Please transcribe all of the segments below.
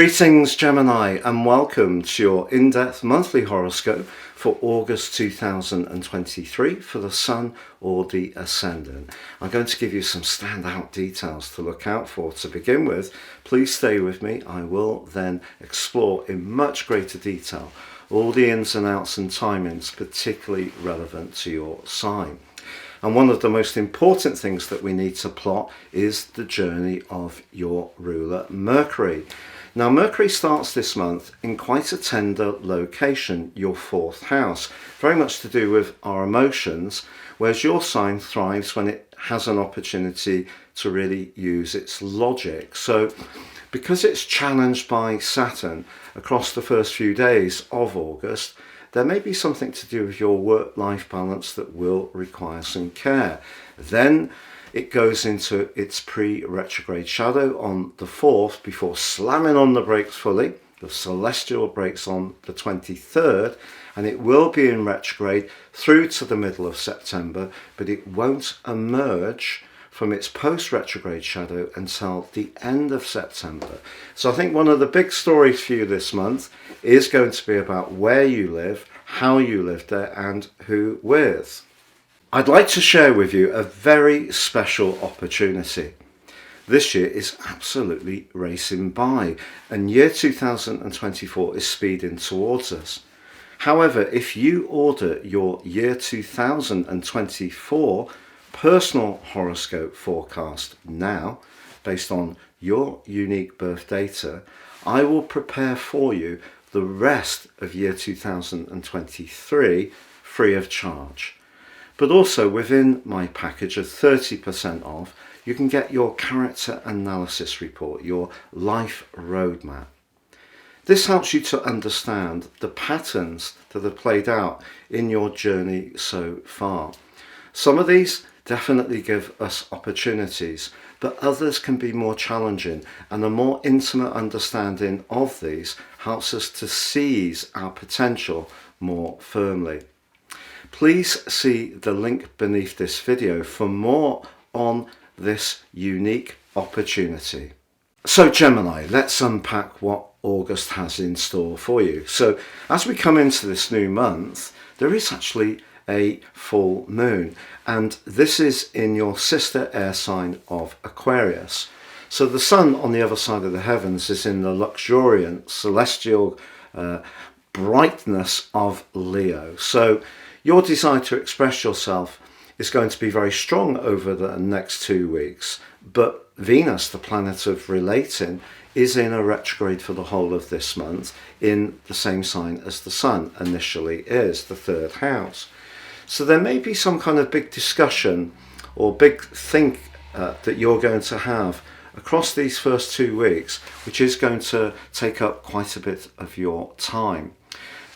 Greetings Gemini, and welcome to your in-depth monthly horoscope for August 2023 for the Sun or the Ascendant. I'm going to give you some standout details to look out for to begin with. Please stay with me. I will then explore in much greater detail all the ins and outs and timings particularly relevant to your sign. And one of the most important things that we need to plot is the journey of your ruler Mercury. Now, Mercury starts this month in quite a tender location, your fourth house, very much to do with our emotions, whereas your sign thrives when it has an opportunity to really use its logic. So because it's challenged by Saturn across the first few days of August, there may be something to do with your work-life balance that will require some care. Then it goes into its pre-retrograde shadow on the 4th before slamming on the brakes fully. The celestial brakes on the 23rd, and it will be in retrograde through to the middle of September, but it won't emerge from its post-retrograde shadow until the end of September. So I think one of the big stories for you this month is going to be about where you live, how you live there, and who with. I'd like to share with you a very special opportunity. This year is absolutely racing by, and year 2024 is speeding towards us. However, if you order your year 2024 personal horoscope forecast now, based on your unique birth data, I will prepare for you the rest of year 2023 free of charge. But also within my package of 30% off, you can get your character analysis report, your life roadmap. This helps you to understand the patterns that have played out in your journey so far. Some of these definitely give us opportunities, but others can be more challenging, and a more intimate understanding of these helps us to seize our potential more firmly. Please see the link beneath this video for more on this unique opportunity. So Gemini, let's unpack what August has in store for you. So as we come into this new month, there is actually a full moon, and this is in your sister air sign of Aquarius. So the sun on the other side of the heavens is in the luxuriant celestial brightness of Leo. So your desire to express yourself is going to be very strong over the next 2 weeks, but Venus, the planet of relating, is in a retrograde for the whole of this month in the same sign as the sun initially is, the third house. So there may be some kind of big discussion or big think that you're going to have across these first 2 weeks, which is going to take up quite a bit of your time.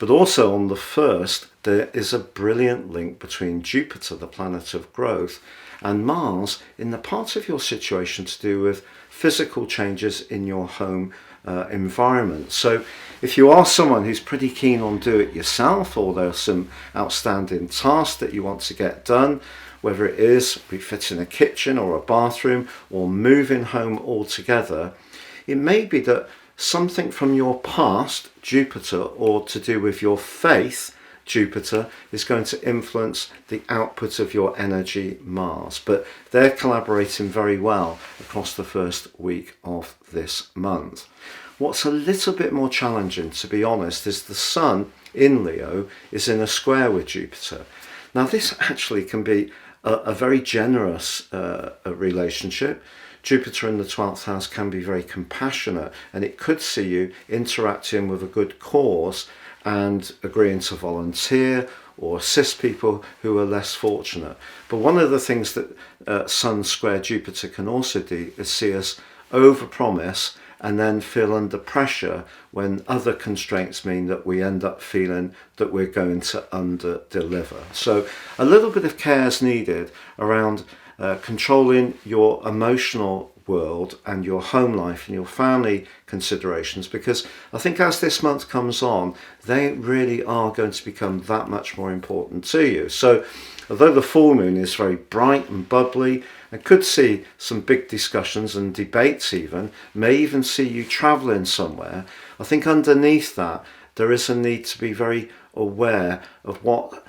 But also on the 1st, there is a brilliant link between Jupiter, the planet of growth, and Mars in the part of your situation to do with physical changes in your home environment. So if you are someone who's pretty keen on do it yourself, or there are some outstanding tasks that you want to get done, whether it is refitting a kitchen or a bathroom or moving home altogether, it may be that something from your past, Jupiter, or to do with your faith, Jupiter, is going to influence the output of your energy, Mars. But they're collaborating very well across the first week of this month. What's a little bit more challenging, to be honest, is the Sun in Leo is in a square with Jupiter. Now, this actually can be a very generous relationship. Jupiter in the 12th house can be very compassionate, and it could see you interacting with a good cause and agreeing to volunteer or assist people who are less fortunate. But one of the things that Sun square Jupiter can also do is see us overpromise and then feel under pressure when other constraints mean that we end up feeling that we're going to under-deliver. So a little bit of care is needed around controlling your emotional world and your home life and your family considerations, because I think as this month comes on, they really are going to become that much more important to you. So although the full moon is very bright and bubbly and could see some big discussions and debates may even see you travelling somewhere, I think underneath that there is a need to be very aware of what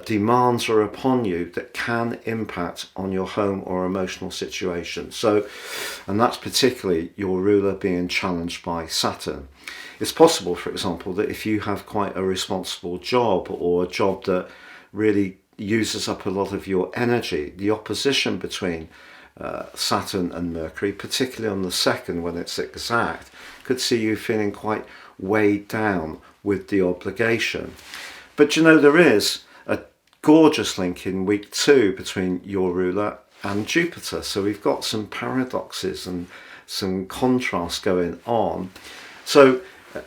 demands are upon you that can impact on your home or emotional situation. So, and that's particularly your ruler being challenged by Saturn. It's possible, for example, that if you have quite a responsible job or a job that really uses up a lot of your energy, the opposition between Saturn and Mercury, particularly on the 2nd when it's exact, could see you feeling quite weighed down with the obligation. But you know, there is a gorgeous link in week 2 between your ruler and Jupiter. So we've got some paradoxes and some contrasts going on. So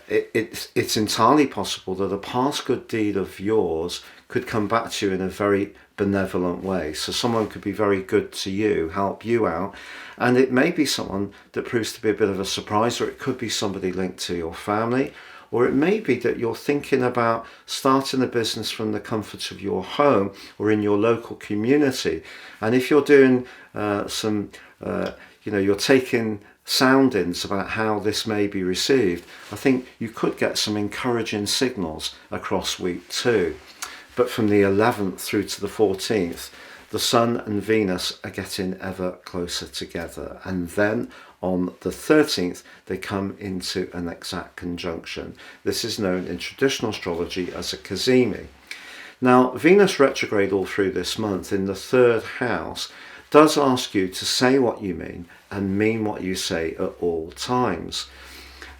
it's entirely possible that a past good deed of yours could come back to you in a very benevolent way. So someone could be very good to you, help you out, and it may be someone that proves to be a bit of a surprise, or it could be somebody linked to your family, or it may be that you're thinking about starting a business from the comfort of your home or in your local community. And if you're doing you're taking soundings about how this may be received, I think you could get some encouraging signals across week 2. But from the 11th through to the 14th, the Sun and Venus are getting ever closer together. And then on the 13th, they come into an exact conjunction. This is known in traditional astrology as a cazimi. Now, Venus retrograde all through this month in the 3rd house does ask you to say what you mean and mean what you say at all times.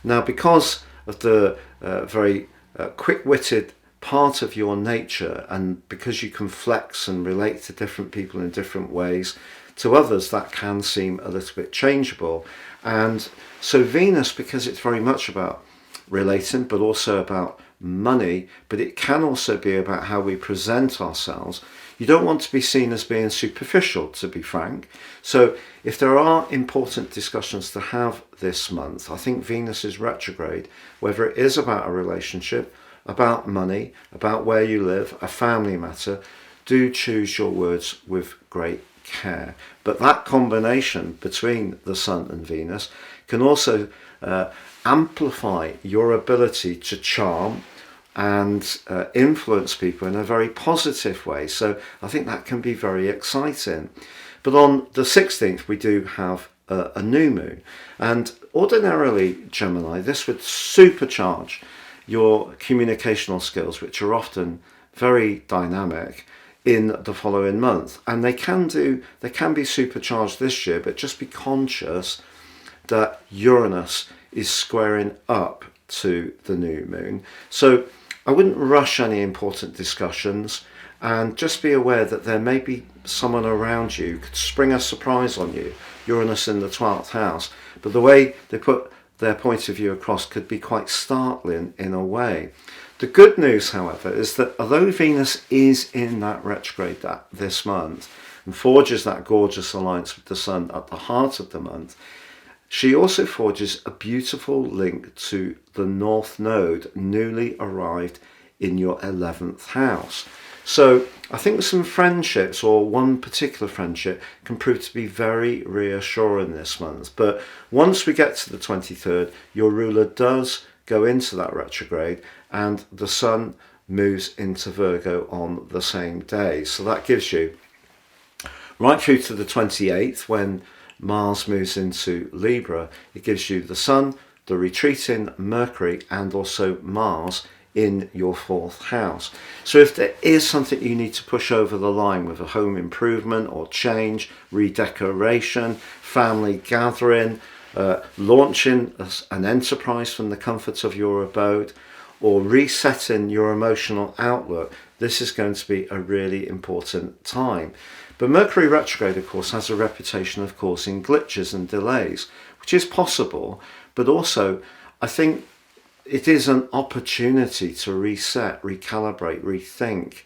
Now, because of the very quick-witted part of your nature, and because you can flex and relate to different people in different ways, to others that can seem a little bit changeable. And so Venus, because it's very much about relating, but also about money, but it can also be about how we present ourselves. You don't want to be seen as being superficial, to be frank. So if there are important discussions to have this month, I think Venus is retrograde, whether it is about a relationship, about money, about where you live, a family matter, do choose your words with great care. But that combination between the Sun and Venus can also amplify your ability to charm and influence people in a very positive way. So I think that can be very exciting. But on the 16th, we do have a new moon. And ordinarily, Gemini, this would supercharge your communicational skills, which are often very dynamic, in the following month. And they can be supercharged this year, but just be conscious that Uranus is squaring up to the new moon. So I wouldn't rush any important discussions, and just be aware that there may be someone around you who could spring a surprise on you. Uranus in the 12th house, but the way they put their point of view across could be quite startling in a way. The good news, however, is that although Venus is in that retrograde this month and forges that gorgeous alliance with the Sun at the heart of the month, she also forges a beautiful link to the North Node, newly arrived in your 11th house. So I think some friendships, or one particular friendship, can prove to be very reassuring this month. But once we get to the 23rd, your ruler does go into that retrograde, and the Sun moves into Virgo on the same day. So that gives you right through to the 28th, when Mars moves into Libra. It gives you the Sun, the retreating Mercury, and also Mars in your 4th house. So if there is something you need to push over the line with a home improvement or change, redecoration, family gathering, launching an enterprise from the comfort of your abode, or resetting your emotional outlook, this is going to be a really important time. But Mercury retrograde, of course, has a reputation of causing glitches and delays, which is possible, but also I think it is an opportunity to reset, recalibrate, rethink,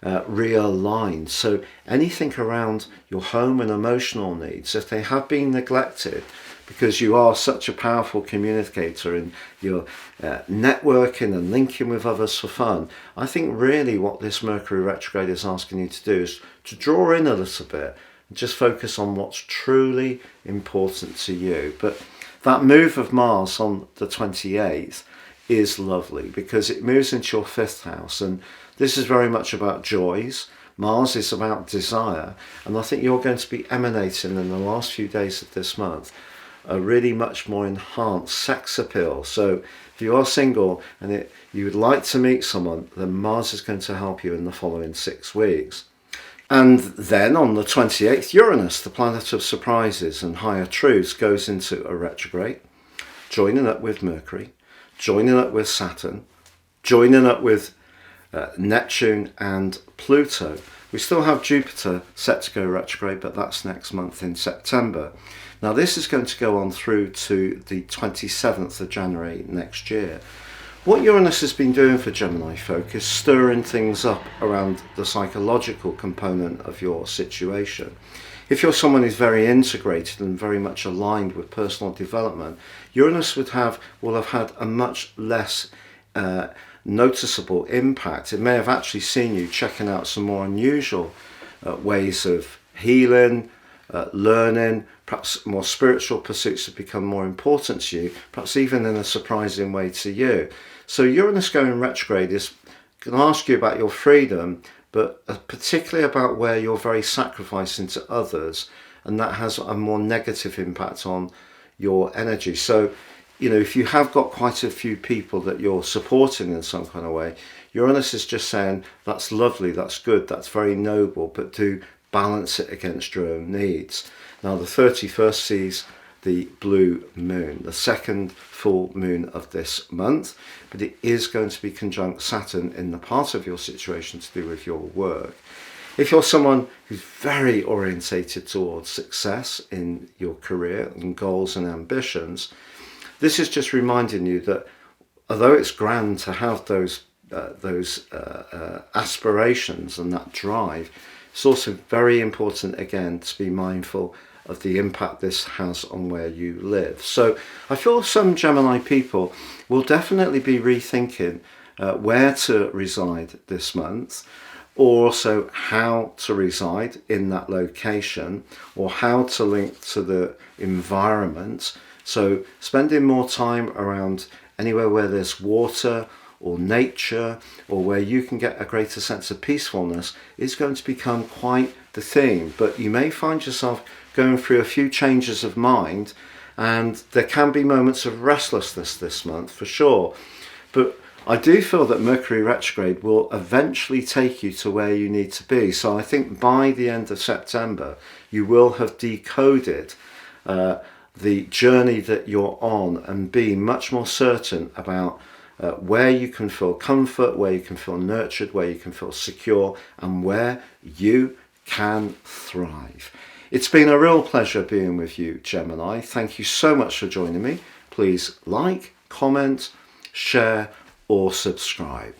realigned. So anything around your home and emotional needs, if they have been neglected, because you are such a powerful communicator and you're networking and linking with others for fun, I think really what this Mercury retrograde is asking you to do is to draw in a little bit and just focus on what's truly important to you. But that move of Mars on the 28th is lovely because it moves into your 5th house, and this is very much about joys. Mars is about desire, and I think you're going to be emanating in the last few days of this month a really much more enhanced sex appeal. So if you are single and you would like to meet someone, then Mars is going to help you in the following 6 weeks. And then on the 28th, Uranus, the planet of surprises and higher truths, goes into a retrograde, joining up with Mercury, joining up with Saturn, joining up with Neptune and Pluto. We still have Jupiter set to go retrograde, but that's next month in September. Now this is going to go on through to the 27th of January next year. What Uranus has been doing for Gemini folk is stirring things up around the psychological component of your situation. If you're someone who's very integrated and very much aligned with personal development, Uranus will have had a much less noticeable impact. It may have actually seen you checking out some more unusual ways of healing, learning, perhaps more spiritual pursuits have become more important to you, perhaps even in a surprising way to you. So Uranus going retrograde is going to ask you about your freedom, but particularly about where you're very sacrificing to others, and that has a more negative impact on your energy. So, you know, if you have got quite a few people that you're supporting in some kind of way, Uranus is just saying, that's lovely, that's good, that's very noble, but do balance it against your own needs. Now the 31st sees the blue moon, the second full moon of this month, but it is going to be conjunct Saturn in the part of your situation to do with your work. If you're someone who's very orientated towards success in your career and goals and ambitions, this is just reminding you that although it's grand to have those aspirations and that drive, it's also very important again to be mindful of the impact this has on where you live. So I feel some Gemini people will definitely be rethinking where to reside this month, or also how to reside in that location, or how to link to the environment. So spending more time around anywhere where there's water or nature, or where you can get a greater sense of peacefulness, is going to become quite the theme. But you may find yourself going through a few changes of mind, and there can be moments of restlessness this month for sure. But I do feel that Mercury retrograde will eventually take you to where you need to be. So I think by the end of September, you will have decoded the journey that you're on and be much more certain about where you can feel comfort, where you can feel nurtured, where you can feel secure, and where you can thrive. It's been a real pleasure being with you, Gemini. Thank you so much for joining me. Please like, comment, share, or subscribe.